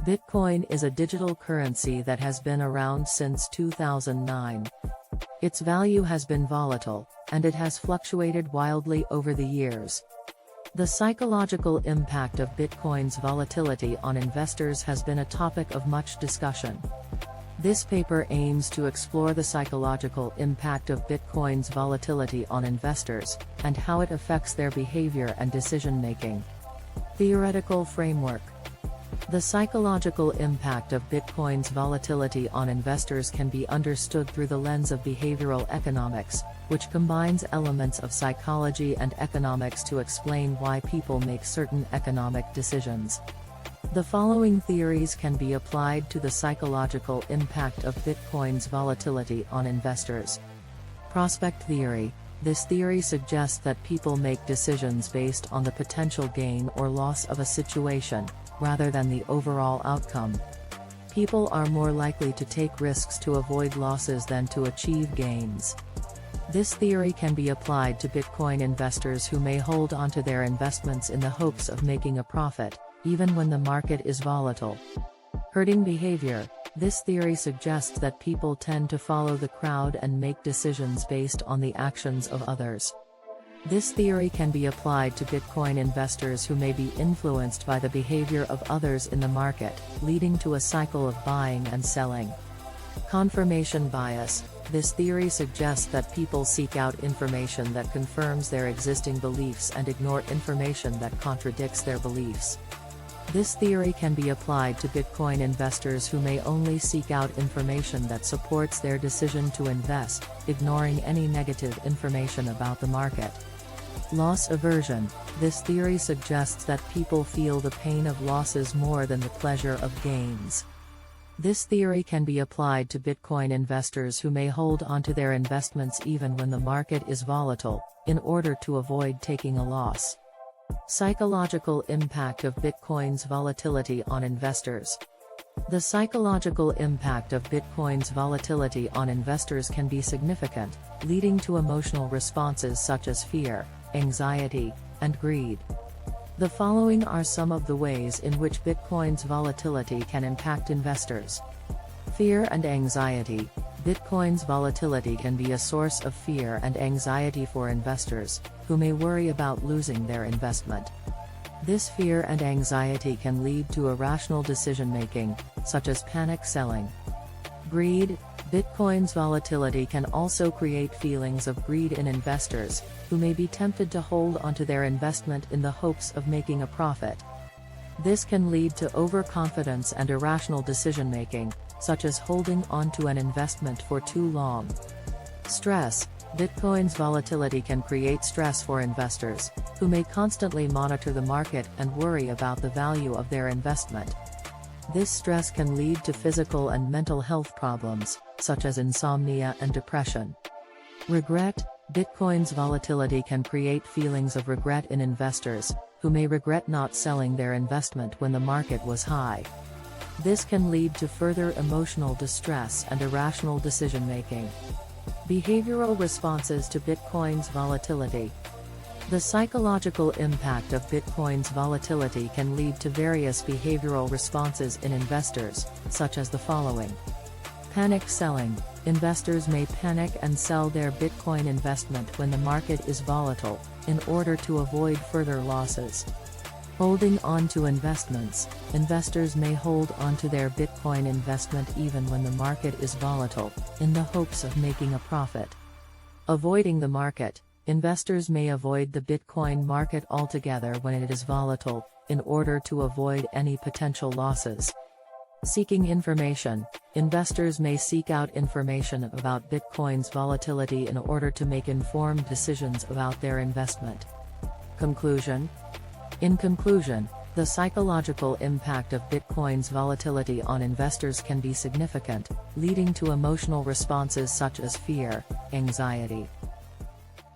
Bitcoin is a digital currency that has been around since 2009. Its value has been volatile, and it has fluctuated wildly over the years. The psychological impact of Bitcoin's volatility on investors has been a topic of much discussion. This paper aims to explore the psychological impact of Bitcoin's volatility on investors, and how it affects their behavior and decision-making. Theoretical framework. The psychological impact of Bitcoin's volatility on investors can be understood through the lens of behavioral economics, which combines elements of psychology and economics to explain why people make certain economic decisions. The following theories can be applied to the psychological impact of Bitcoin's volatility on investors. Prospect theory. This theory suggests that people make decisions based on the potential gain or loss of a situation, rather than the overall outcome. People are more likely to take risks to avoid losses than to achieve gains. This theory can be applied to Bitcoin investors who may hold onto their investments in the hopes of making a profit, even when the market is volatile. Herding behavior. This theory suggests that people tend to follow the crowd and make decisions based on the actions of others. This theory can be applied to Bitcoin investors who may be influenced by the behavior of others in the market, leading to a cycle of buying and selling. Confirmation bias. This theory suggests that people seek out information that confirms their existing beliefs and ignore information that contradicts their beliefs. This theory can be applied to Bitcoin investors who may only seek out information that supports their decision to invest, ignoring any negative information about the market. Loss aversion. This theory suggests that people feel the pain of losses more than the pleasure of gains. This theory can be applied to Bitcoin investors who may hold onto their investments even when the market is volatile, in order to avoid taking a loss. Psychological impact of Bitcoin's volatility on investors. The psychological impact of Bitcoin's volatility on investors can be significant, leading to emotional responses such as fear, anxiety, and greed. The following are some of the ways in which Bitcoin's volatility can impact investors. Fear and anxiety. Bitcoin's volatility can be a source of fear and anxiety for investors, who may worry about losing their investment. This fear and anxiety can lead to irrational decision-making, such as panic selling. Greed. Bitcoin's volatility can also create feelings of greed in investors, who may be tempted to hold onto their investment in the hopes of making a profit. This can lead to overconfidence and irrational decision-making, such as holding onto an investment for too long. Stress. Bitcoin's volatility can create stress for investors, who may constantly monitor the market and worry about the value of their investment. This stress can lead to physical and mental health problems, such as insomnia and depression. Regret. Bitcoin's volatility can create feelings of regret in investors, who may regret not selling their investment when the market was high. This can lead to further emotional distress and irrational decision-making. Behavioral responses to Bitcoin's volatility. The psychological impact of Bitcoin's volatility can lead to various behavioral responses in investors, such as the following. Panic selling. Investors may panic and sell their Bitcoin investment when the market is volatile, in order to avoid further losses. Holding on to investments. Investors may hold onto their Bitcoin investment even when the market is volatile, in the hopes of making a profit. Avoiding the market. Investors may avoid the Bitcoin market altogether when it is volatile, in order to avoid any potential losses. Seeking information. Investors may seek out information about Bitcoin's volatility in order to make informed decisions about their investment. Conclusion. In conclusion, the psychological impact of Bitcoin's volatility on investors can be significant, leading to emotional responses such as fear, anxiety,